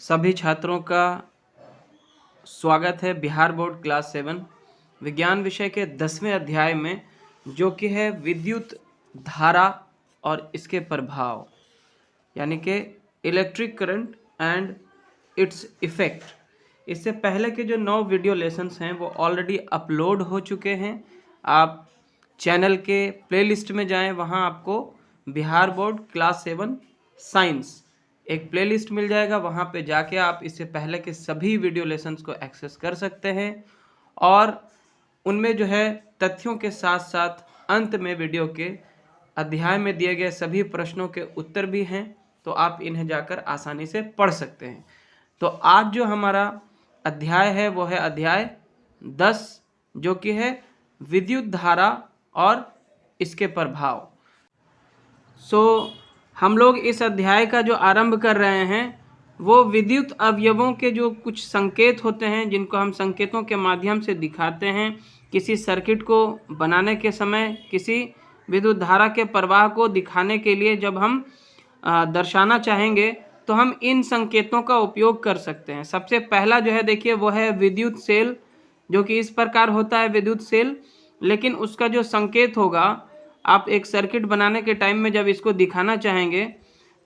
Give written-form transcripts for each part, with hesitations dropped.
सभी छात्रों का स्वागत है बिहार बोर्ड क्लास 7 विज्ञान विषय के 10वें अध्याय में, जो कि है विद्युत धारा और इसके प्रभाव, यानी कि electric current and it's effect. इससे पहले के जो 9 वीडियो लेसन्स हैं वो ऑलरेडी अपलोड हो चुके हैं। आप चैनल के प्लेलिस्ट में जाएं, वहां आपको बिहार बोर्ड क्लास 7 साइंस एक प्लेलिस्ट मिल जाएगा। वहां पे जाके आप इससे पहले के सभी वीडियो लेसन्स को एक्सेस कर सकते हैं और उनमें जो है तथ्यों के साथ साथ अंत में वीडियो के अध्याय में दिए गए सभी प्रश्नों के उत्तर भी हैं, तो आप इन्हें जाकर आसानी से पढ़ सकते हैं। तो आज जो हमारा अध्याय है वो है अध्याय 10, जो कि है विद्युत धारा और इसके प्रभाव। हम लोग इस अध्याय का जो आरंभ कर रहे हैं वो विद्युत अवयवों के जो कुछ संकेत होते हैं, जिनको हम संकेतों के माध्यम से दिखाते हैं। किसी सर्किट को बनाने के समय किसी विद्युत धारा के प्रवाह को दिखाने के लिए जब हम दर्शाना चाहेंगे तो हम इन संकेतों का उपयोग कर सकते हैं। सबसे पहला जो है देखिए वो है विद्युत सेल, जो कि इस प्रकार होता है विद्युत सेल, लेकिन उसका जो संकेत होगा, आप एक सर्किट बनाने के टाइम में जब इसको दिखाना चाहेंगे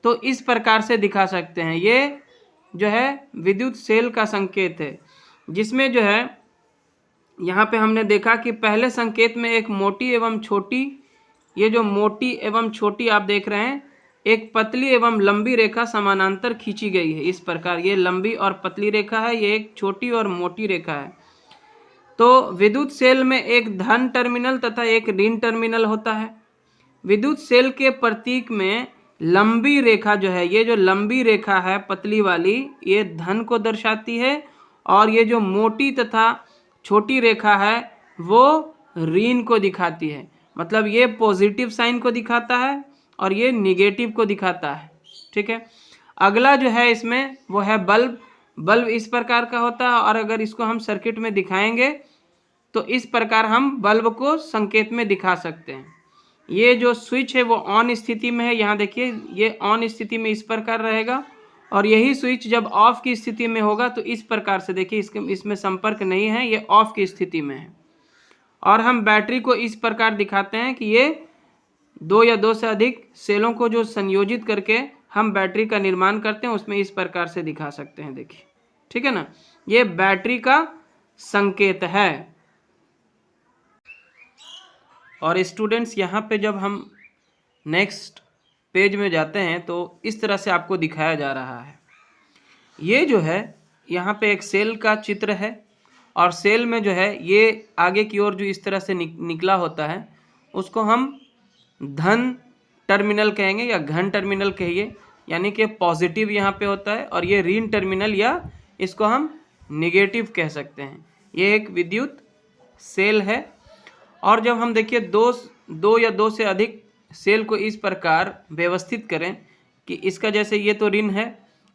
तो इस प्रकार से दिखा सकते हैं। ये जो है विद्युत सेल का संकेत है, जिसमें जो है यहाँ पे हमने देखा कि पहले संकेत में एक मोटी एवं छोटी, ये जो मोटी एवं छोटी आप देख रहे हैं, एक पतली एवं लंबी रेखा समानांतर खींची गई है। इस प्रकार ये लंबी और पतली रेखा है, ये एक छोटी और मोटी रेखा है। तो विद्युत सेल में एक धन टर्मिनल तथा एक ऋण टर्मिनल होता है। विद्युत सेल के प्रतीक में लंबी रेखा जो है, ये जो लंबी रेखा है पतली वाली, ये धन को दर्शाती है, और ये जो मोटी तथा छोटी रेखा है वो ऋण को दिखाती है। मतलब ये पॉजिटिव साइन को दिखाता है और ये निगेटिव को दिखाता है। ठीक है। अगला जो है इसमें वो है बल्ब। बल्ब इस प्रकार का होता है, और अगर इसको हम सर्किट में दिखाएंगे तो इस प्रकार हम बल्ब को संकेत में दिखा सकते हैं। ये जो स्विच है वो ऑन स्थिति में है, यहाँ देखिए ये ऑन स्थिति में इस प्रकार रहेगा, और यही स्विच जब ऑफ की स्थिति में होगा तो इस प्रकार से देखिए इसमें संपर्क नहीं है, ये ऑफ की स्थिति में है। और हम बैटरी को इस प्रकार दिखाते हैं कि ये 2 या 2 से अधिक सेलों को जो संयोजित करके हम बैटरी का निर्माण करते हैं, उसमें इस प्रकार से दिखा सकते हैं। देखिए, ठीक है ना, ये बैटरी का संकेत है। और स्टूडेंट्स, यहाँ पे जब हम नेक्स्ट पेज में जाते हैं तो इस तरह से आपको दिखाया जा रहा है। ये जो है यहाँ पे एक सेल का चित्र है, और सेल में जो है ये आगे की ओर जो इस तरह से निकला होता है उसको हम धन टर्मिनल कहेंगे या घन टर्मिनल कहिए, यानी कि पॉजिटिव यहाँ पे होता है, और ये ऋण टर्मिनल या इसको हम निगेटिव कह सकते हैं। ये एक विद्युत सेल है। और जब हम देखिए दो या 2 से अधिक सेल को इस प्रकार व्यवस्थित करें कि इसका जैसे ये तो ऋण है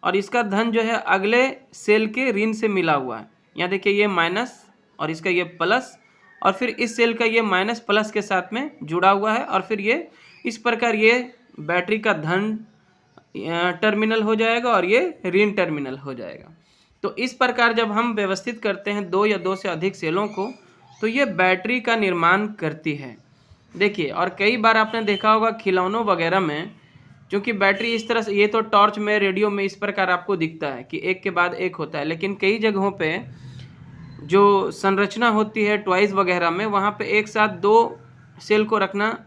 और इसका धन जो है अगले सेल के ऋण से मिला हुआ है। यहाँ देखिए ये माइनस और इसका ये प्लस, और फिर इस सेल का ये माइनस प्लस के साथ में जुड़ा हुआ है, और फिर ये इस प्रकार ये बैटरी का धन टर्मिनल हो जाएगा और ये ऋण टर्मिनल हो जाएगा। तो इस प्रकार जब हम व्यवस्थित करते हैं 2 या 2 से अधिक सेलों को, तो ये बैटरी का निर्माण करती है। देखिए, और कई बार आपने देखा होगा खिलौनों वगैरह में, क्योंकि बैटरी इस तरह से, ये तो टॉर्च में, रेडियो में इस प्रकार आपको दिखता है कि एक के बाद एक होता है, लेकिन कई जगहों पे जो संरचना होती है टॉयज वगैरह में, वहाँ पे एक साथ 2 सेल को रखना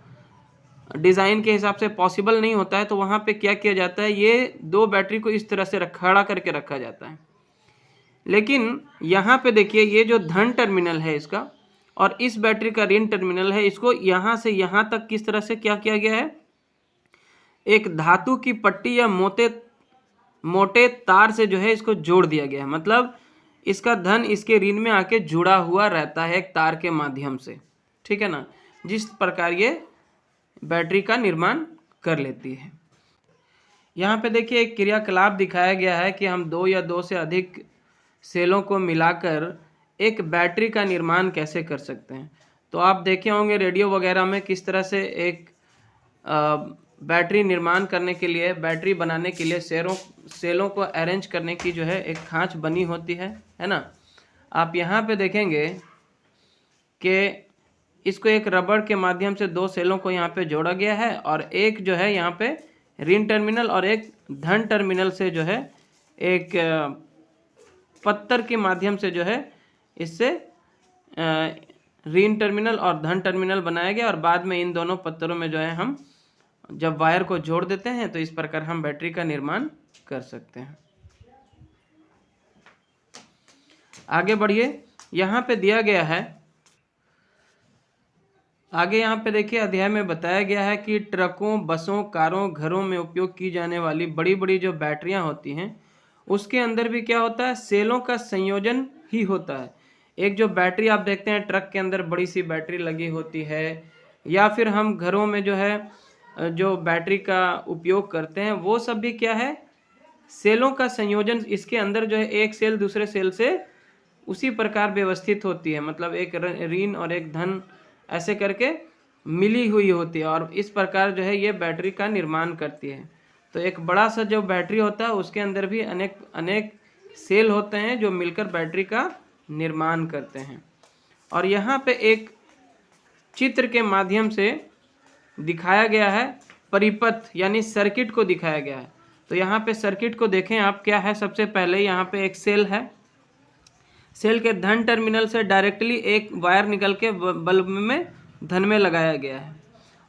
डिज़ाइन के हिसाब से पॉसिबल नहीं होता है। तो वहाँ पे क्या किया जाता है, ये 2 बैटरी को इस तरह से खड़ा करके रखा जाता है। लेकिन यहाँ पे देखिए ये जो धन टर्मिनल है इसका, और इस बैटरी का ऋण टर्मिनल है, इसको यहाँ से यहाँ तक किस तरह से क्या किया गया है, एक धातु की पट्टी या मोटे तार से जो है इसको जोड़ दिया गया है। मतलब इसका धन इसके ऋण में आके जुड़ा हुआ रहता है एक तार के माध्यम से। ठीक है ना, जिस प्रकार ये बैटरी का निर्माण कर लेती है। यहाँ पे देखिए एक क्रियाकलाप दिखाया गया है कि हम 2 या 2 से अधिक सेलों को मिलाकर एक बैटरी का निर्माण कैसे कर सकते हैं। तो आप देखे होंगे रेडियो वगैरह में किस तरह से एक बैटरी निर्माण करने के लिए, बैटरी बनाने के लिए सेलों को अरेंज करने की जो है एक खांच बनी होती है ना। आप यहाँ पे देखेंगे कि इसको एक रबड़ के माध्यम से दो सेलों को यहाँ पे जोड़ा गया है और एक जो है यहाँ पे ऋण टर्मिनल और एक धन टर्मिनल से जो है एक पत्थर के माध्यम से जो है इससे ऋण टर्मिनल और धन टर्मिनल बनाया गया और बाद में इन दोनों पत्थरों में जो है हम जब वायर को जोड़ देते हैं तो इस प्रकार हम बैटरी का निर्माण कर सकते हैं। आगे बढ़िए, यहाँ पे दिया गया है, आगे यहाँ पे देखिए अध्याय में बताया गया है कि ट्रकों, बसों, कारों, घरों में उपयोग की जाने वाली बड़ी बड़ी जो बैटरियाँ होती हैं उसके अंदर भी क्या होता है, सेलों का संयोजन ही होता है। एक जो बैटरी आप देखते हैं ट्रक के अंदर बड़ी सी बैटरी लगी होती है, या फिर हम घरों में जो है जो बैटरी का उपयोग करते हैं वो सब भी क्या है, सेलों का संयोजन। इसके अंदर जो है एक सेल दूसरे सेल से उसी प्रकार व्यवस्थित होती है, मतलब एक ऋण और एक धन ऐसे करके मिली हुई होती है और इस प्रकार जो है ये बैटरी का निर्माण करती है। तो एक बड़ा सा जो बैटरी होता है उसके अंदर भी अनेक सेल होते हैं जो मिलकर बैटरी का निर्माण करते हैं। और यहाँ पे एक चित्र के माध्यम से दिखाया गया है परिपथ यानी सर्किट को दिखाया गया है। तो यहाँ पे सर्किट को देखें आप, क्या है, सबसे पहले यहाँ पे एक सेल है, सेल के धन टर्मिनल से डायरेक्टली एक वायर निकल के बल्ब में धन में लगाया गया है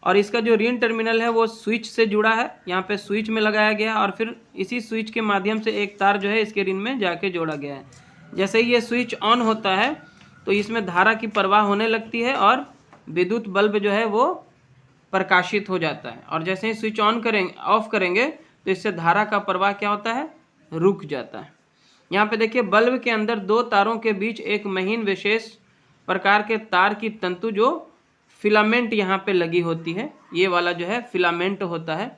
और इसका जो ऋण टर्मिनल है वो स्विच से जुड़ा है, यहाँ पे स्विच में लगाया गया और फिर इसी स्विच के माध्यम से एक तार जो है इसके ऋण में जाके जोड़ा गया है। जैसे ही ये स्विच ऑन होता है तो इसमें धारा की प्रवाह होने लगती है और विद्युत बल्ब जो है वो प्रकाशित हो जाता है और जैसे ही स्विच ऑफ करेंगे तो इससे धारा का प्रवाह क्या होता है, रुक जाता है। यहाँ पे देखिए बल्ब के अंदर दो तारों के बीच एक महीन विशेष प्रकार के तार की तंतु जो फिलामेंट यहाँ पे लगी होती है, ये वाला जो है फिलामेंट होता है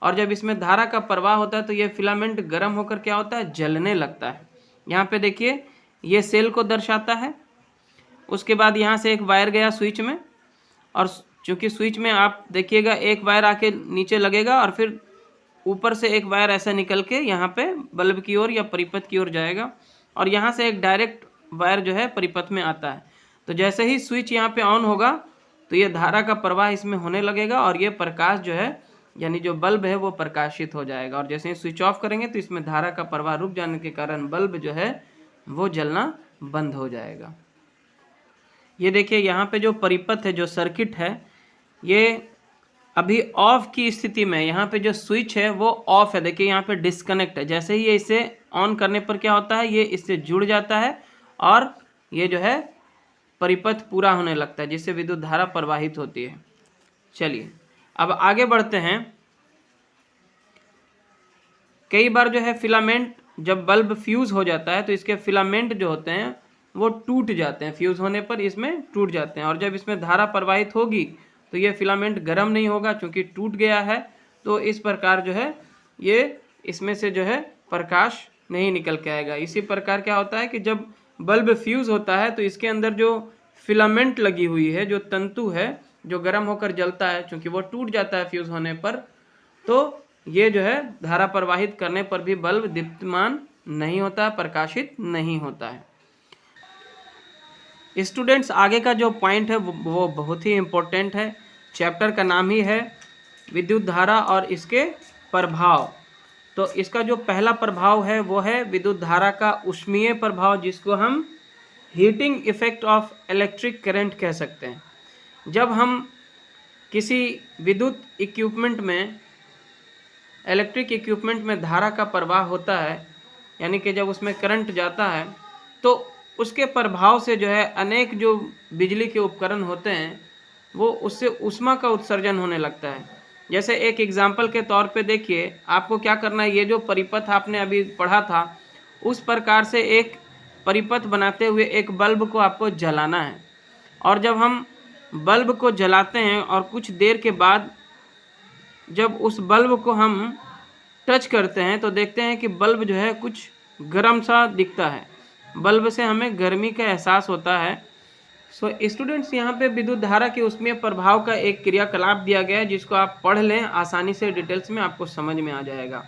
और जब इसमें धारा का प्रवाह होता है तो ये फिलामेंट गर्म होकर क्या होता है, जलने लगता है। यहाँ पे देखिए ये सेल को दर्शाता है। उसके बाद यहाँ से एक वायर गया स्विच में और चूँकि स्विच में आप देखिएगा एक वायर आके नीचे लगेगा और फिर ऊपर से एक वायर ऐसा निकल के यहाँ पे बल्ब की ओर या परिपथ की ओर जाएगा और यहाँ से एक डायरेक्ट वायर जो है परिपथ में आता है। तो जैसे ही स्विच यहाँ पे ऑन होगा तो ये धारा का प्रवाह इसमें होने लगेगा और ये प्रकाश जो है यानी जो बल्ब है वो प्रकाशित हो जाएगा और जैसे ही स्विच ऑफ करेंगे तो इसमें धारा का प्रवाह रुक जाने के कारण बल्ब जो है वो जलना बंद हो जाएगा। ये देखिए यहाँ पे जो परिपथ है, जो सर्किट है, ये अभी ऑफ की स्थिति में, यहाँ पे जो स्विच है वो ऑफ है। देखिए यहाँ पे डिस्कनेक्ट है। जैसे ही ये इसे ऑन करने पर क्या होता है, ये इससे जुड़ जाता है और ये जो है परिपथ पूरा होने लगता है जिससे विद्युत धारा प्रवाहित होती है। चलिए अब आगे बढ़ते हैं। कई बार जो है फिलामेंट, जब बल्ब फ्यूज़ हो जाता है तो इसके फिलामेंट जो होते हैं वो टूट जाते हैं, फ्यूज़ होने पर इसमें टूट जाते हैं और जब इसमें धारा प्रवाहित होगी तो ये फिलामेंट गर्म नहीं होगा क्योंकि टूट गया है। तो इस प्रकार जो है ये इसमें से जो है प्रकाश नहीं निकल के आएगा। इसी प्रकार क्या होता है कि जब बल्ब फ्यूज़ होता है तो इसके अंदर जो फिलामेंट लगी हुई है, जो तंतु है जो गर्म होकर जलता है, क्योंकि वो टूट जाता है फ्यूज़ होने पर, तो ये जो है धारा प्रवाहित करने पर भी बल्ब दीप्तिमान नहीं होता, प्रकाशित नहीं होता है। स्टूडेंट्स आगे का जो पॉइंट है वो बहुत ही इम्पोर्टेंट है। चैप्टर का नाम ही है विद्युत धारा और इसके प्रभाव। तो इसका जो पहला प्रभाव है वो है विद्युत धारा का ऊष्मीय प्रभाव, जिसको हम heating effect of electric current कह सकते हैं। जब हम किसी विद्युत इक्विपमेंट में, इलेक्ट्रिक इक्विपमेंट में धारा का प्रवाह होता है, यानी कि जब उसमें करंट जाता है तो उसके प्रभाव से जो है अनेक जो बिजली के उपकरण होते हैं वो उससे ऊष्मा का उत्सर्जन होने लगता है। जैसे एक एग्जाम्पल के तौर पे देखिए, आपको क्या करना है, ये जो परिपथ आपने अभी पढ़ा था उस प्रकार से एक परिपथ बनाते हुए एक बल्ब को आपको जलाना है और जब हम बल्ब को जलाते हैं और कुछ देर के बाद जब उस बल्ब को हम टच करते हैं तो देखते हैं कि बल्ब जो है कुछ गर्म सा दिखता है। बल्ब से हमें गर्मी का एहसास होता है। सो स्टूडेंट्स, यहाँ पे विद्युत धारा के उसमें प्रभाव का एक क्रियाकलाप दिया गया है, जिसको आप पढ़ लें आसानी से, डिटेल्स में आपको समझ में आ जाएगा।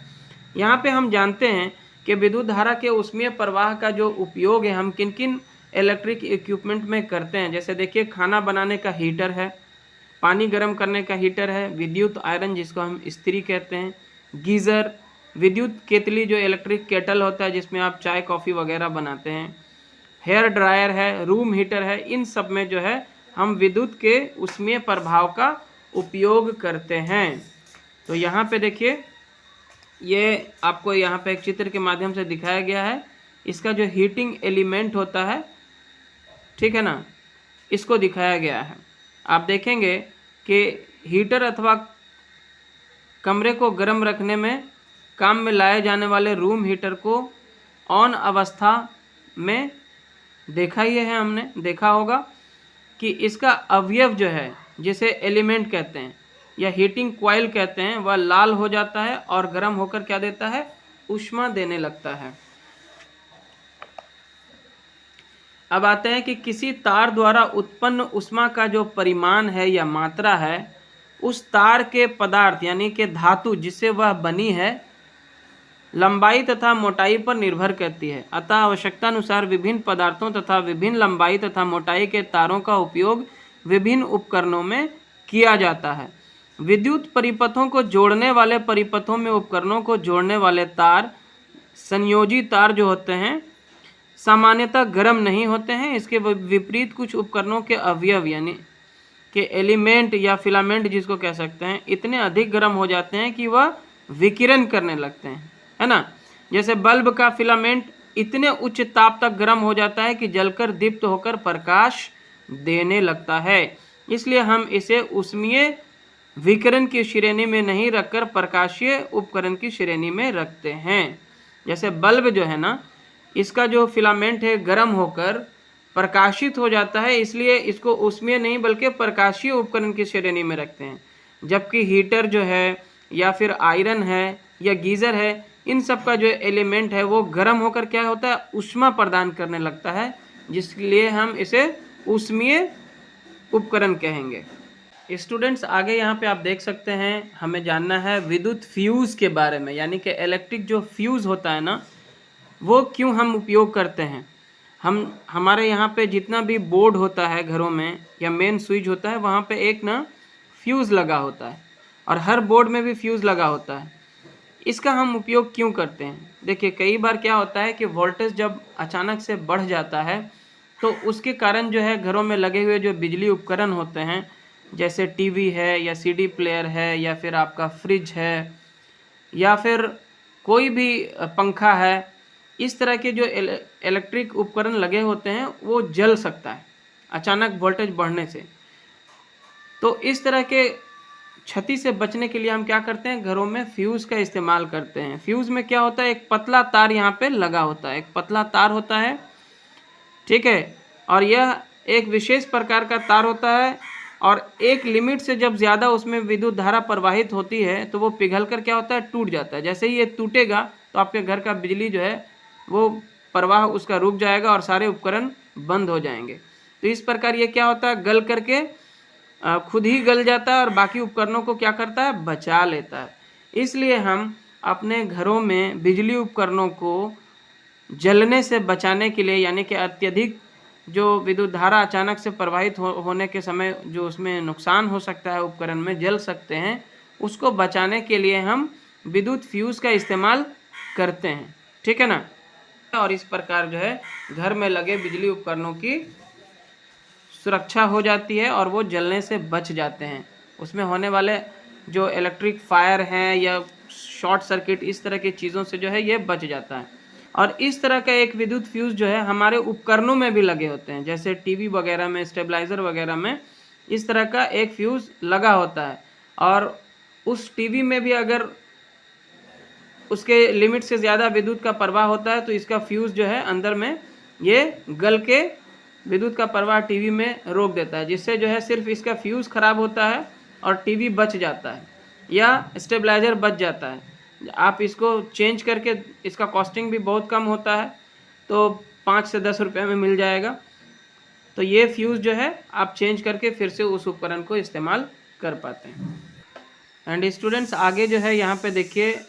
यहाँ पे हम जानते हैं कि विद्युत धारा के उसमें प्रवाह का जो उपयोग है हम किन किन इलेक्ट्रिक इक्विपमेंट में करते हैं। जैसे देखिए, खाना बनाने का हीटर है, पानी गर्म करने का हीटर है, विद्युत आयरन जिसको हम इस्त्री कहते हैं, गीज़र, विद्युत केतली जो इलेक्ट्रिक केटल होता है जिसमें आप चाय कॉफ़ी वगैरह बनाते हैं, हेयर ड्रायर है, रूम हीटर है। इन सब में जो है हम विद्युत के उसमें प्रभाव का उपयोग करते हैं। तो यहाँ पे देखिए, ये आपको यहाँ पे एक चित्र के माध्यम से दिखाया गया है। इसका जो हीटिंग एलिमेंट होता है, ठीक है ना, इसको दिखाया गया है। आप देखेंगे कि हीटर अथवा कमरे को गर्म रखने में काम में लाए जाने वाले रूम हीटर को ऑन अवस्था में देखा ही है, हमने देखा होगा कि इसका अवयव जो है, जिसे एलिमेंट कहते हैं या हीटिंग कॉइल कहते हैं, वह लाल हो जाता है और गर्म होकर क्या देता है, ऊष्मा देने लगता है। अब आते हैं कि किसी तार द्वारा उत्पन्न ऊष्मा का जो परिमाण है या मात्रा है, उस तार के पदार्थ यानी कि धातु जिससे वह बनी है, लंबाई तथा मोटाई पर निर्भर करती है। अतः आवश्यकतानुसार विभिन्न पदार्थों तथा विभिन्न लंबाई तथा मोटाई के तारों का उपयोग विभिन्न उपकरणों में किया जाता है। विद्युत परिपथों को जोड़ने वाले परिपथों में उपकरणों को जोड़ने वाले तार, संयोजी तार जो होते हैं, सामान्यतः गर्म नहीं होते हैं। इसके विपरीत कुछ उपकरणों के अवयव यानी कि एलिमेंट या फिलामेंट जिसको कह सकते हैं, इतने अधिक गर्म हो जाते हैं कि वह विकिरण करने लगते हैं, है ना। जैसे बल्ब का फिलामेंट इतने उच्च ताप तक गर्म हो जाता है कि जलकर दीप्त होकर प्रकाश देने लगता है। इसलिए हम इसे ऊष्मीय विकिरण की श्रेणी में नहीं रखकर प्रकाशीय उपकरण की श्रेणी में रखते हैं। जैसे बल्ब जो है ना, इसका जो फिलामेंट है गर्म होकर प्रकाशित हो जाता है, इसलिए इसको ऊष्मीय नहीं बल्कि प्रकाशीय उपकरण की श्रेणी में रखते हैं। जबकि हीटर जो है या फिर आयरन है या गीज़र है, इन सब का जो एलिमेंट है वो गर्म होकर क्या होता है, ऊष्मा प्रदान करने लगता है, जिसके हम इसे ऊष्मीय उपकरण कहेंगे। स्टूडेंट्स, आगे यहाँ पे आप देख सकते हैं, हमें जानना है विद्युत फ्यूज़ के बारे में, यानी कि इलेक्ट्रिक जो फ्यूज़ होता है ना, वो क्यों हम उपयोग करते हैं। हमारे यहाँ पे जितना भी बोर्ड होता है घरों में या मेन स्विच होता है, वहाँ पे एक ना फ्यूज़ लगा होता है और हर बोर्ड में भी फ्यूज़ लगा होता है। इसका हम उपयोग क्यों करते हैं? देखिए, कई बार क्या होता है कि वोल्टेज जब अचानक से बढ़ जाता है तो उसके कारण जो है घरों में लगे हुए जो बिजली उपकरण होते हैं, जैसे टीवी है या सीडी प्लेयर है या फिर आपका फ्रिज है या फिर कोई भी पंखा है, इस तरह के जो इलेक्ट्रिक उपकरण लगे होते हैं वो जल सकता है अचानक वोल्टेज बढ़ने से। तो इस तरह के क्षति से बचने के लिए हम क्या करते हैं, घरों में फ्यूज़ का इस्तेमाल करते हैं। फ्यूज़ में क्या होता है, एक पतला तार यहाँ पे लगा होता है, एक पतला तार होता है, ठीक है, और यह एक विशेष प्रकार का तार होता है और एक लिमिट से जब ज़्यादा उसमें विद्युत धारा प्रवाहित होती है तो वो पिघलकर क्या होता है, टूट जाता है। जैसे ही ये टूटेगा तो आपके घर का बिजली जो है वो प्रवाह उसका रुक जाएगा और सारे उपकरण बंद हो जाएंगे। तो इस प्रकार ये क्या होता है, गल करके खुद ही गल जाता है और बाकी उपकरणों को क्या करता है, बचा लेता है। इसलिए हम अपने घरों में बिजली उपकरणों को जलने से बचाने के लिए, यानी कि अत्यधिक जो विद्युत धारा अचानक से प्रवाहित होने के समय जो उसमें नुकसान हो सकता है, उपकरण में जल सकते हैं, उसको बचाने के लिए हम विद्युत फ्यूज़ का इस्तेमाल करते हैं, ठीक है ना। और इस प्रकार जो है घर में लगे बिजली उपकरणों की सुरक्षा हो जाती है और वो जलने से बच जाते हैं। उसमें होने वाले जो इलेक्ट्रिक फायर हैं या शॉर्ट सर्किट, इस तरह की चीज़ों से जो है ये बच जाता है। और इस तरह का एक विद्युत फ्यूज़ जो है हमारे उपकरणों में भी लगे होते हैं, जैसे टीवी वगैरह में, स्टेबलाइज़र वगैरह में इस तरह का एक फ्यूज़ लगा होता है। और उस टीवी में भी अगर उसके लिमिट से ज़्यादा विद्युत का प्रवाह होता है तो इसका फ्यूज़ जो है अंदर में ये गल के विद्युत का प्रवाह टीवी में रोक देता है, जिससे जो है सिर्फ इसका फ्यूज़ ख़राब होता है और टीवी बच जाता है या स्टेबलाइज़र बच जाता है। आप इसको चेंज करके, इसका कॉस्टिंग भी बहुत कम होता है, तो 5 से 10 रुपये में मिल जाएगा। तो ये फ्यूज़ जो है आप चेंज करके फिर से उस उपकरण को इस्तेमाल कर पाते हैं। एंड स्टूडेंट्स आगे जो है यहाँ पे देखिए,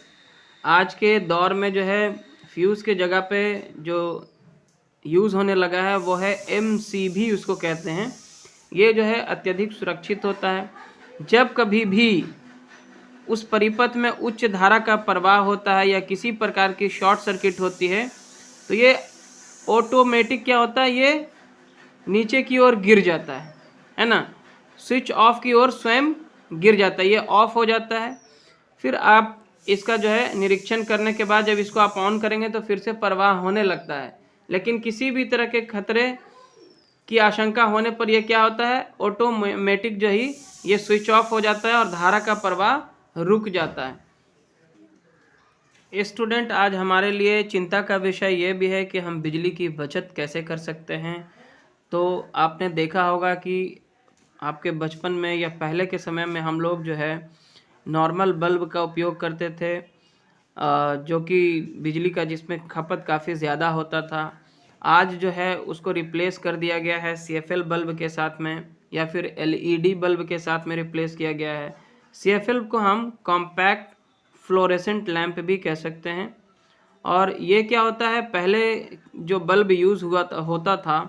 आज के दौर में जो है फ्यूज़ के जगह पे जो यूज़ होने लगा है वो है MCV, उसको कहते हैं। ये जो है अत्यधिक सुरक्षित होता है। जब कभी भी उस परिपथ में उच्च धारा का प्रवाह होता है या किसी प्रकार की शॉर्ट सर्किट होती है तो ये ऑटोमेटिक क्या होता है, ये नीचे की ओर गिर जाता है ना, स्विच ऑफ की ओर स्वयं गिर जाता है, ये ऑफ हो जाता है। फिर आप इसका जो है निरीक्षण करने के बाद जब इसको आप ऑन करेंगे तो फिर से प्रवाह होने लगता है। लेकिन किसी भी तरह के खतरे की आशंका होने पर यह क्या होता है, ऑटोमेटिक जो ही ये स्विच ऑफ हो जाता है और धारा का प्रवाह रुक जाता है। स्टूडेंट आज हमारे लिए चिंता का विषय ये भी है कि हम बिजली की बचत कैसे कर सकते हैं। तो आपने देखा होगा कि आपके बचपन में या पहले के समय में हम लोग जो है नॉर्मल बल्ब का उपयोग करते थे, जो कि बिजली का जिसमें खपत काफ़ी ज़्यादा होता था। आज जो है उसको रिप्लेस कर दिया गया है CFL बल्ब के साथ में, या फिर LED बल्ब के साथ में रिप्लेस किया गया है। CFL को हम कॉम्पैक्ट फ्लोरेसेंट लैंप भी कह सकते हैं। और ये क्या होता है, पहले जो बल्ब यूज़ होता था,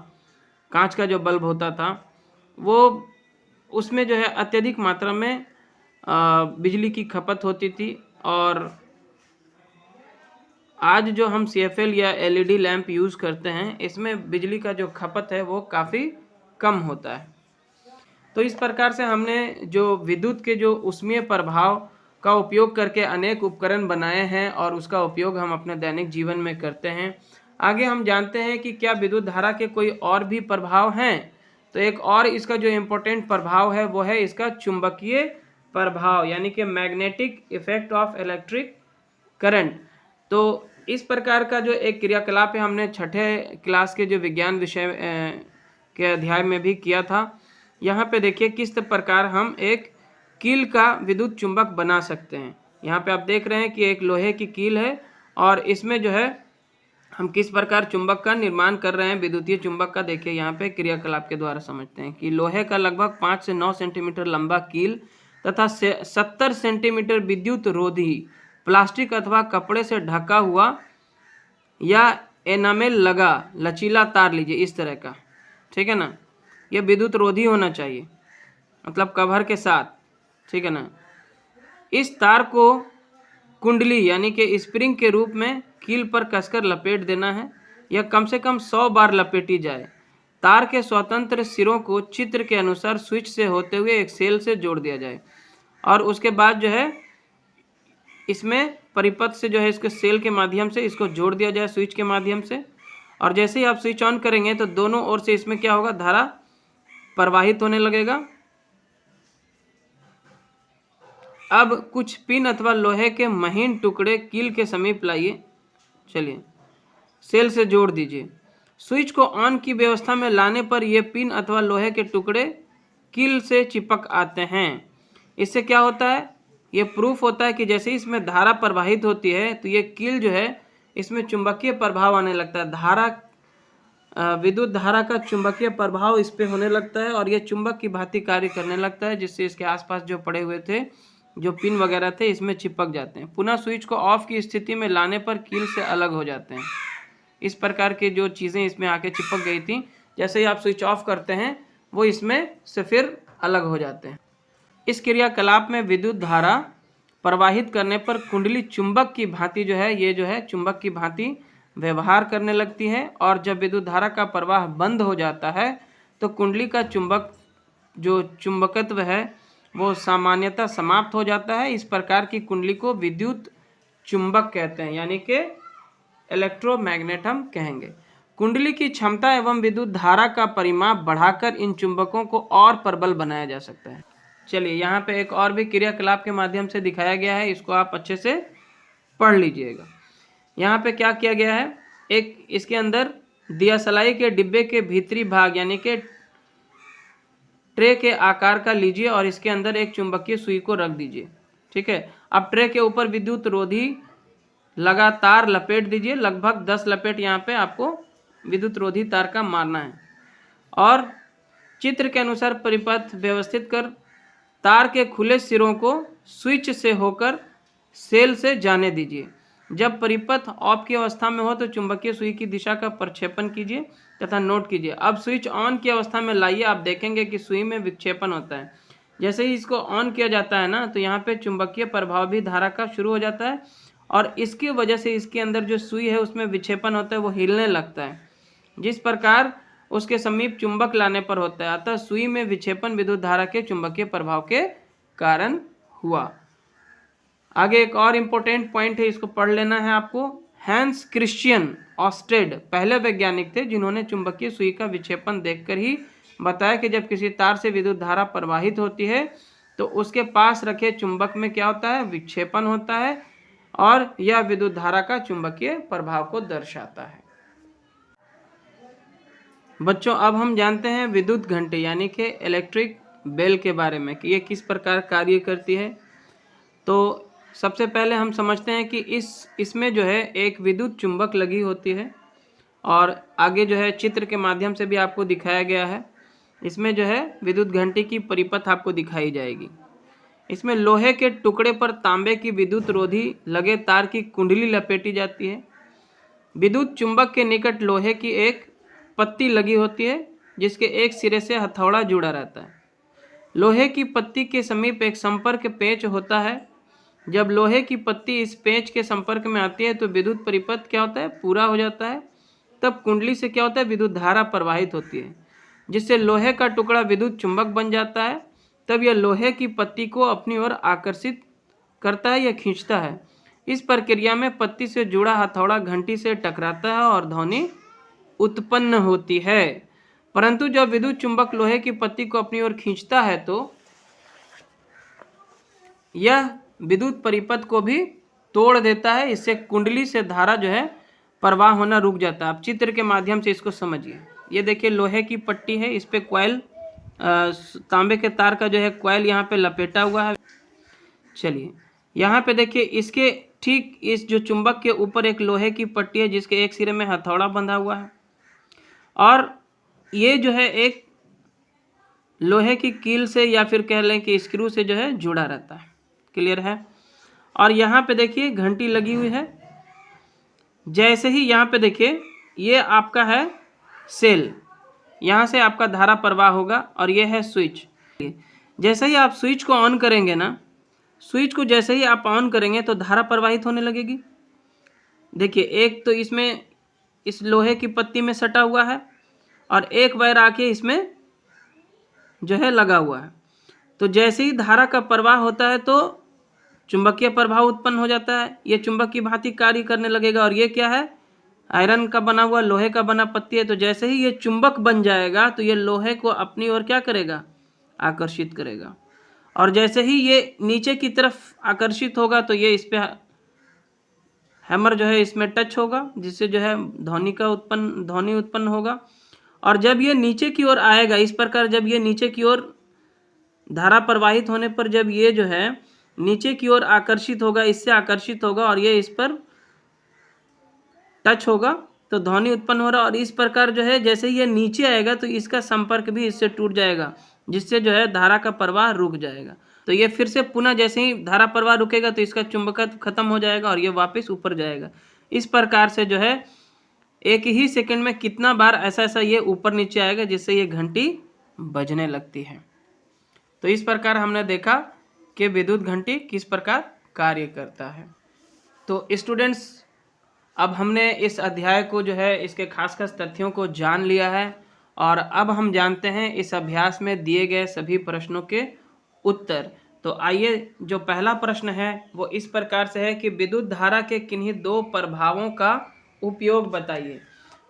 कांच का जो बल्ब होता था, वो उसमें जो है अत्यधिक मात्रा में बिजली की खपत होती थी। और आज जो हम CFL या LED लैंप यूज़ करते हैं इसमें बिजली का जो खपत है वो काफ़ी कम होता है। तो इस प्रकार से हमने जो विद्युत के जो ऊष्मीय प्रभाव का उपयोग करके अनेक उपकरण बनाए हैं और उसका उपयोग हम अपने दैनिक जीवन में करते हैं। आगे हम जानते हैं कि क्या विद्युत धारा के कोई और भी प्रभाव हैं। तो एक और इसका जो इम्पोर्टेंट प्रभाव है वो है इसका चुंबकीय प्रभाव, यानी कि magnetic effect of electric current. तो इस प्रकार का जो एक क्रियाकलाप है हमने छठे क्लास के जो विज्ञान विषय के अध्याय में भी किया था। यहाँ पे देखिए किस प्रकार हम एक कील का विद्युत चुंबक बना सकते हैं। यहाँ पे आप देख रहे हैं कि एक लोहे की कील है और इसमें जो है हम किस प्रकार चुंबक का निर्माण कर रहे हैं, विद्युतीय चुंबक का। देखिए यहाँ पे क्रियाकलाप के द्वारा समझते हैं कि लोहे का लगभग 5 से 9 सेंटीमीटर लंबा कील तथा 70 सेंटीमीटर विद्युत रोधी प्लास्टिक अथवा कपड़े से ढका हुआ या एनामेल लगा लचीला तार लीजिए इस तरह का, ठीक है ना। यह विद्युत रोधी होना चाहिए, मतलब कवर के साथ, ठीक है ना। इस तार को कुंडली यानी कि स्प्रिंग के रूप में कील पर कसकर लपेट देना है। यह कम से कम 100 बार लपेटी जाए। तार के स्वतंत्र सिरों को चित्र के अनुसार स्विच से होते हुए एक सेल से जोड़ दिया जाए और उसके बाद जो है इसमें परिपथ से जो है इसके सेल के माध्यम से इसको जोड़ दिया जाए स्विच के माध्यम से। और जैसे ही आप स्विच ऑन करेंगे तो दोनों ओर से इसमें क्या होगा, धारा प्रवाहित होने लगेगा। अब कुछ पिन अथवा लोहे के महीन टुकड़े कील के समीप लाइए, चलिए सेल से जोड़ दीजिए। स्विच को ऑन की व्यवस्था में लाने पर ये पिन अथवा लोहे के टुकड़े कील से चिपक आते हैं। इससे क्या होता है, ये प्रूफ होता है कि जैसे ही इसमें धारा प्रवाहित होती है तो ये कील जो है इसमें चुंबकीय प्रभाव आने लगता है। विद्युत धारा का चुंबकीय प्रभाव इस पे होने लगता है और ये चुंबक की भांति कार्य करने लगता है, जिससे इसके आसपास जो पड़े हुए थे जो पिन वगैरह थे इसमें चिपक जाते हैं। पुनः स्विच को ऑफ की स्थिति में लाने पर कील से अलग हो जाते हैं। इस प्रकार के जो चीज़ें इसमें आके चिपक गई थी, जैसे ही आप स्विच ऑफ करते हैं वो इसमें से फिर अलग हो जाते हैं। इस क्रियाकलाप में विद्युत धारा प्रवाहित करने पर कुंडली चुंबक की भांति जो है ये जो है चुंबक की भांति व्यवहार करने लगती है। और जब विद्युत धारा का प्रवाह बंद हो जाता है तो कुंडली का चुंबकत्व है वो सामान्यतः समाप्त हो जाता है। इस प्रकार की कुंडली को विद्युत चुंबक कहते हैं, यानी कि इलेक्ट्रोमैग्नेट हम कहेंगे। कुंडली की क्षमता एवं विद्युत धारा का परिमाप बढ़ाकर इन चुंबकों को और प्रबल बनाया जा सकता है। चलिए यहाँ पे एक और भी क्रियाकलाप के माध्यम से दिखाया गया है, इसको आप अच्छे से पढ़ लीजिएगा। यहाँ पे क्या किया गया है, एक इसके अंदर दियासलाई के डिब्बे के भीतरी भाग यानी कि ट्रे के आकार का लीजिए और इसके अंदर एक चुंबकीय सुई को रख दीजिए, ठीक है। अब ट्रे के ऊपर विद्युत रोधी लगातार लपेट दीजिए, लगभग 10 लपेट यहाँ पे आपको विद्युत रोधी तार का मारना है। और चित्र के अनुसार परिपथ व्यवस्थित कर तार के खुले सिरों को स्विच से होकर सेल से जाने दीजिए। जब परिपथ ऑफ की अवस्था में हो तो चुंबकीय सुई की दिशा का प्रक्षेपण कीजिए तथा नोट कीजिए। अब स्विच ऑन की अवस्था में लाइए, आप देखेंगे कि सुई में विक्षेपण होता है। जैसे ही इसको ऑन किया जाता है ना, तो यहाँ पे चुंबकीय प्रभाव भी धारा का शुरू हो जाता है और इसकी वजह से इसके अंदर जो सुई है उसमें विक्षेपण होता है, वो हिलने लगता है, जिस प्रकार उसके समीप चुंबक लाने पर होता है। अतः सुई में विक्षेपण विद्युत धारा के चुंबकीय प्रभाव के कारण हुआ। आगे एक और इम्पोर्टेंट पॉइंट है, इसको पढ़ लेना है आपको। हैंस क्रिश्चियन ऑस्टेड पहले वैज्ञानिक थे जिन्होंने चुंबकीय सुई का विक्षेपण देखकर ही बताया कि जब किसी तार से विद्युत धारा प्रवाहित होती है तो उसके पास रखे चुंबक में क्या होता है, विक्षेपण होता है, और यह विद्युत धारा का चुंबकीय प्रभाव को दर्शाता है। बच्चों, अब हम जानते हैं विद्युत घंटी यानी कि इलेक्ट्रिक बेल के बारे में कि ये किस प्रकार कार्य करती है। तो सबसे पहले हम समझते हैं कि इसमें जो है एक विद्युत चुंबक लगी होती है और आगे जो है चित्र के माध्यम से भी आपको दिखाया गया है। इसमें जो है विद्युत घंटी की परिपथ आपको दिखाई जाएगी। इसमें लोहे के टुकड़े पर तांबे की विद्युत रोधी लगे तार की कुंडली लपेटी जाती है। विद्युत चुंबक के निकट लोहे की एक पत्ती लगी होती है जिसके एक सिरे से हथौड़ा जुड़ा रहता है। लोहे की पत्ती के समीप एक संपर्क पेंच होता है। जब लोहे की पत्ती इस पेंच के संपर्क में आती है तो विद्युत परिपथ क्या होता है, पूरा हो जाता है। तब कुंडली से क्या होता है, विद्युत धारा प्रवाहित होती है जिससे लोहे का टुकड़ा विद्युत चुंबक बन जाता है। तब यह लोहे की पत्ती को अपनी ओर आकर्षित करता है या खींचता है। इस प्रक्रिया में पत्ती से जुड़ा हथौड़ा घंटी से टकराता है और ध्वनि उत्पन्न होती है। परंतु जब विद्युत चुंबक लोहे की पत्ती को अपनी ओर खींचता है तो यह विद्युत परिपथ को भी तोड़ देता है। इससे कुंडली से धारा जो है प्रवाह होना रुक जाता है। आप चित्र के माध्यम से इसको समझिए। ये देखिए लोहे की पट्टी है, इस पे कॉइल तांबे के तार का जो है कॉइल यहाँ पे लपेटा हुआ है। चलिए यहाँ पे देखिए, इसके ठीक इस जो चुंबक के ऊपर एक लोहे की पट्टी है जिसके एक सिरे में हथौड़ा बंधा हुआ है और ये जो है एक लोहे की कील से या फिर कह लें कि स्क्रू से जो है जुड़ा रहता है। क्लियर है। और यहाँ पे देखिए घंटी लगी हुई है। जैसे ही यहाँ पे देखिए ये आपका है सेल, यहाँ से आपका धारा प्रवाह होगा और ये है स्विच। जैसे ही आप स्विच को ऑन करेंगे ना, स्विच को जैसे ही आप ऑन करेंगे तो धारा प्रवाहित होने लगेगी। देखिए एक तो इसमें इस लोहे की पत्ती में सटा हुआ है और एक वायर आके इसमें जो है लगा हुआ है। तो जैसे ही धारा का प्रवाह होता है तो चुंबकीय प्रभाव उत्पन्न हो जाता है। ये चुंबक की भांति कार्य करने लगेगा और ये क्या है, आयरन का बना हुआ, लोहे का बना पत्ती है। तो जैसे ही ये चुंबक बन जाएगा तो ये लोहे को अपनी ओर क्या करेगा, आकर्षित करेगा। और जैसे ही ये नीचे की तरफ आकर्षित होगा तो ये इस पे हैमर जो है इसमें टच होगा जिससे जो है ध्वनि उत्पन्न होगा। और जब ये नीचे की ओर आएगा, इस प्रकार जब ये नीचे की ओर धारा प्रवाहित होने पर जब ये जो है नीचे की ओर आकर्षित होगा, इससे आकर्षित होगा और ये इस पर टच होगा तो ध्वनि उत्पन्न हो रहा है। और इस प्रकार जो है जैसे ही ये नीचे आएगा तो इसका संपर्क भी इससे टूट जाएगा जिससे जो है धारा का प्रवाह रुक जाएगा। तो ये फिर से पुनः जैसे ही धारा प्रवाह रुकेगा तो इसका चुंबकत्व खत्म हो जाएगा और ये वापस ऊपर जाएगा। इस प्रकार से जो है एक ही सेकंड में कितना बार ऐसा ये ऊपर नीचे आएगा जिससे ये घंटी बजने लगती है। तो इस प्रकार हमने देखा कि विद्युत घंटी किस प्रकार कार्य करता है। तो स्टूडेंट्स, अब हमने इस अध्याय को जो है इसके खास तथ्यों को जान लिया है और अब हम जानते हैं इस अभ्यास में दिए गए सभी प्रश्नों के उत्तर। तो आइए, जो पहला प्रश्न है वो इस प्रकार से है कि विद्युत धारा के किन्हीं दो प्रभावों का उपयोग बताइए।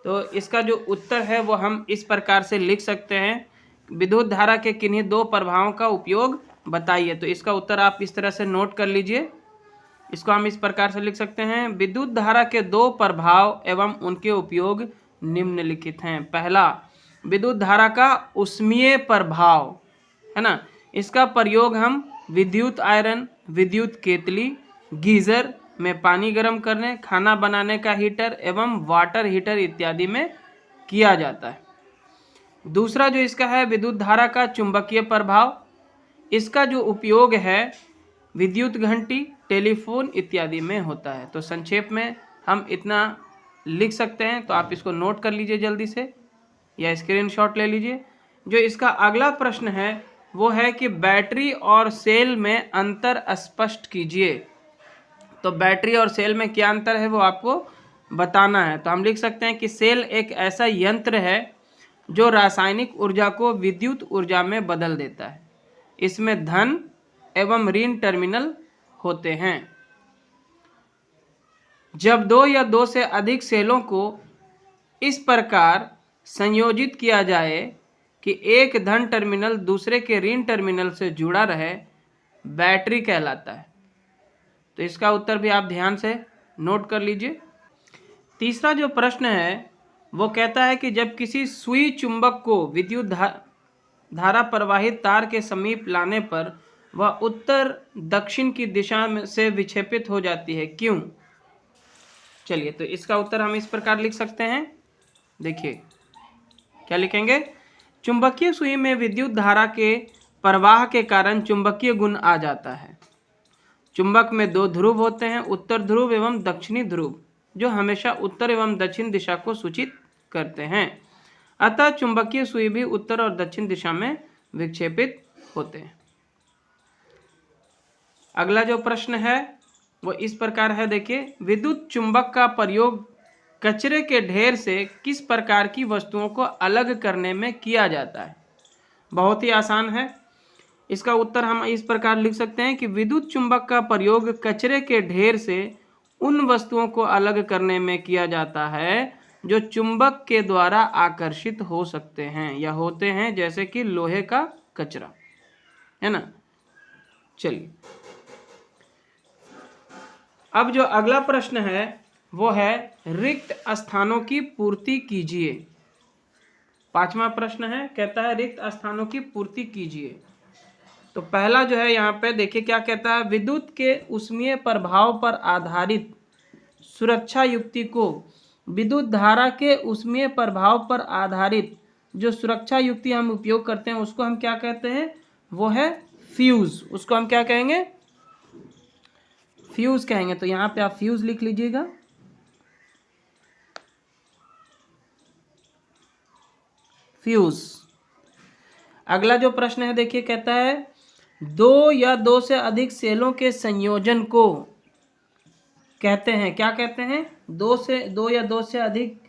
तो इसका जो उत्तर है वो हम इस प्रकार से लिख सकते हैं, विद्युत धारा के किन्हीं दो प्रभावों का उपयोग बताइए। तो इसका उत्तर आप इस तरह से नोट कर लीजिए। इसको हम इस प्रकार से लिख सकते हैं, विद्युत धारा के दो प्रभाव एवं उनके उपयोग निम्नलिखित हैं। पहला, विद्युत धारा का उष्मीय प्रभाव है ना, इसका प्रयोग हम विद्युत आयरन, विद्युत केतली, गीजर में पानी गर्म करने, खाना बनाने का हीटर एवं वाटर हीटर इत्यादि में किया जाता है। दूसरा जो इसका है विद्युत धारा का चुंबकीय प्रभाव, इसका जो उपयोग है विद्युत घंटी, टेलीफोन इत्यादि में होता है। तो संक्षेप में हम इतना लिख सकते हैं, तो आप इसको नोट कर लीजिए जल्दी से या स्क्रीनशॉट ले लीजिए। जो इसका अगला प्रश्न है वो है कि बैटरी और सेल में अंतर स्पष्ट कीजिए। तो बैटरी और सेल में क्या अंतर है वो आपको बताना है। तो हम लिख सकते हैं कि सेल एक ऐसा यंत्र है जो रासायनिक ऊर्जा को विद्युत ऊर्जा में बदल देता है। इसमें धन एवं ऋण टर्मिनल होते हैं। जब दो या दो से अधिक सेलों को इस प्रकार संयोजित किया जाए कि एक धन टर्मिनल दूसरे के ऋण टर्मिनल से जुड़ा रहे, बैटरी कहलाता है। तो इसका उत्तर भी आप ध्यान से नोट कर लीजिए। तीसरा जो प्रश्न है वो कहता है कि जब किसी सुई चुंबक को विद्युत धारा प्रवाहित तार के समीप लाने पर वह उत्तर दक्षिण की दिशा में से विक्षेपित हो जाती है, क्यों? चलिए, तो इसका उत्तर हम इस प्रकार लिख सकते हैं। देखिए क्या लिखेंगे, चुंबकीय सुई में विद्युत धारा के प्रवाह के कारण चुंबकीय गुण आ जाता है। चुंबक में दो ध्रुव होते हैं, उत्तर ध्रुव एवं दक्षिणी ध्रुव, जो हमेशा उत्तर एवं दक्षिण दिशा को सूचित करते हैं। अतः चुंबकीय सुई भी उत्तर और दक्षिण दिशा में विक्षेपित होते हैं। अगला जो प्रश्न है वो इस प्रकार है। देखिए, विद्युत चुंबक का प्रयोग कचरे के ढेर से किस प्रकार की वस्तुओं को अलग करने में किया जाता है? बहुत ही आसान है। इसका उत्तर हम इस प्रकार लिख सकते हैं कि विद्युत चुंबक का प्रयोग कचरे के ढेर से उन वस्तुओं को अलग करने में किया जाता है जो चुंबक के द्वारा आकर्षित हो सकते हैं या होते हैं, जैसे कि लोहे का कचरा, है ना। चलिए, अब जो अगला प्रश्न है वो है रिक्त स्थानों की पूर्ति कीजिए। पांचवा प्रश्न है, कहता है रिक्त स्थानों की पूर्ति कीजिए। तो पहला जो है यहाँ पे देखिए क्या कहता है, विद्युत के ऊष्मीय प्रभाव पर आधारित सुरक्षा युक्ति को, विद्युत धारा के ऊष्मीय प्रभाव पर आधारित जो सुरक्षा युक्ति हम उपयोग करते हैं उसको हम क्या कहते हैं, वो है फ्यूज। उसको हम क्या कहेंगे, फ्यूज कहेंगे। तो यहाँ पे आप फ्यूज लिख लीजिएगा। फ्यूज। अगला जो प्रश्न है देखिए कहता है दो या दो से अधिक सेलों के संयोजन को कहते हैं, क्या कहते हैं, दो या दो से अधिक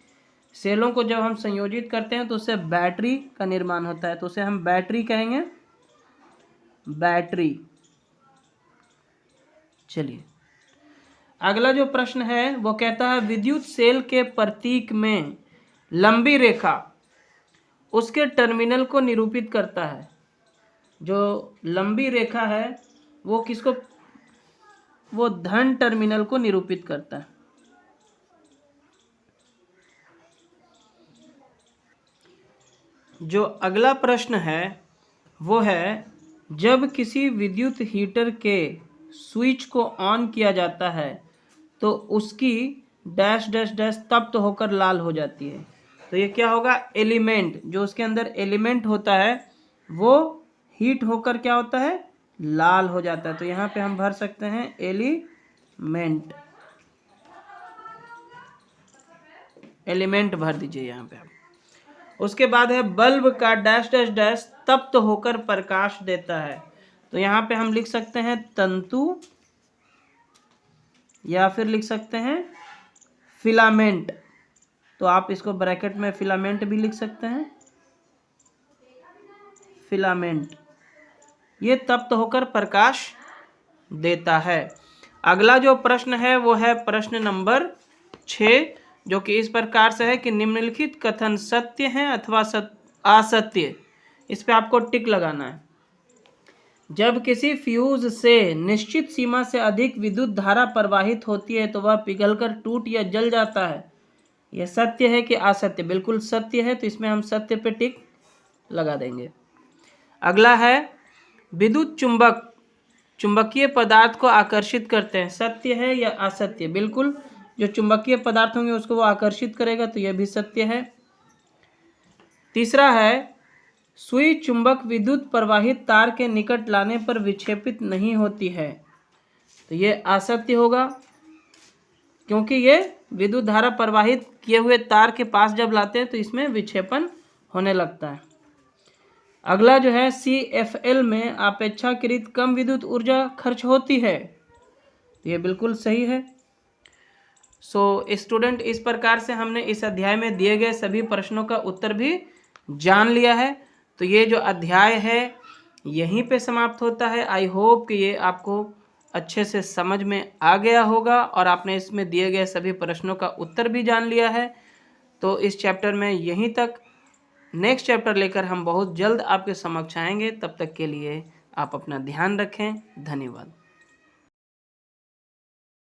सेलों को जब हम संयोजित करते हैं तो उससे बैटरी का निर्माण होता है। तो उसे हम बैटरी कहेंगे, बैटरी। चलिए, अगला जो प्रश्न है वो कहता है विद्युत सेल के प्रतीक में लंबी रेखा उसके टर्मिनल को निरूपित करता है। जो लंबी रेखा है वो किसको, वो धन टर्मिनल को निरूपित करता है। जो अगला प्रश्न है वो है जब किसी विद्युत हीटर के स्विच को ऑन किया जाता है तो उसकी डैश डैश डैश तप्त होकर लाल हो जाती है। तो ये क्या होगा, एलिमेंट, जो उसके अंदर एलिमेंट होता है वो हीट होकर क्या होता है, लाल हो जाता है। तो यहाँ पे हम भर सकते हैं एलिमेंट, एलिमेंट भर दीजिए यहाँ पे आप। उसके बाद है बल्ब का डैश डैश डैश तप्त होकर प्रकाश देता है। तो यहाँ पे हम लिख सकते हैं तंतु या फिर लिख सकते हैं फिलामेंट। तो आप इसको ब्रैकेट में फिलामेंट भी लिख सकते हैं, फिलामेंट। ये तप्त होकर प्रकाश देता है। अगला जो प्रश्न है वो है प्रश्न नंबर 6, जो कि इस प्रकार से है कि निम्नलिखित कथन सत्य है अथवा असत्य। इस पे आपको टिक लगाना है। जब किसी फ्यूज से निश्चित सीमा से अधिक विद्युत धारा प्रवाहित होती है तो वह पिघलकर टूट या जल जाता है। यह सत्य है कि असत्य? बिल्कुल सत्य है, तो इसमें हम सत्य पे टिक लगा देंगे। अगला है विद्युत चुंबक चुंबकीय पदार्थ को आकर्षित करते हैं, सत्य है या असत्य? बिल्कुल, जो चुंबकीय पदार्थ होंगे उसको वो आकर्षित करेगा, तो यह भी सत्य है। तीसरा है सुई चुंबक विद्युत प्रवाहित तार के निकट लाने पर विक्षेपित नहीं होती है। तो ये असत्य होगा, क्योंकि ये विद्युत धारा प्रवाहित किए हुए तार के पास जब लाते हैं तो इसमें विक्षेपण होने लगता है। अगला जो है CFL में अपेक्षाकृत कम विद्युत ऊर्जा खर्च होती है। ये बिल्कुल सही है। सो स्टूडेंट, इस प्रकार से हमने इस अध्याय में दिए गए सभी प्रश्नों का उत्तर भी जान लिया है। तो ये जो अध्याय है यहीं पे समाप्त होता है। आई होप कि ये आपको अच्छे से समझ में आ गया होगा और आपने इसमें दिए गए सभी प्रश्नों का उत्तर भी जान लिया है। तो इस चैप्टर में यहीं तक। नेक्स्ट चैप्टर लेकर हम बहुत जल्द आपके समक्ष आएंगे। तब तक के लिए आप अपना ध्यान रखें। धन्यवाद।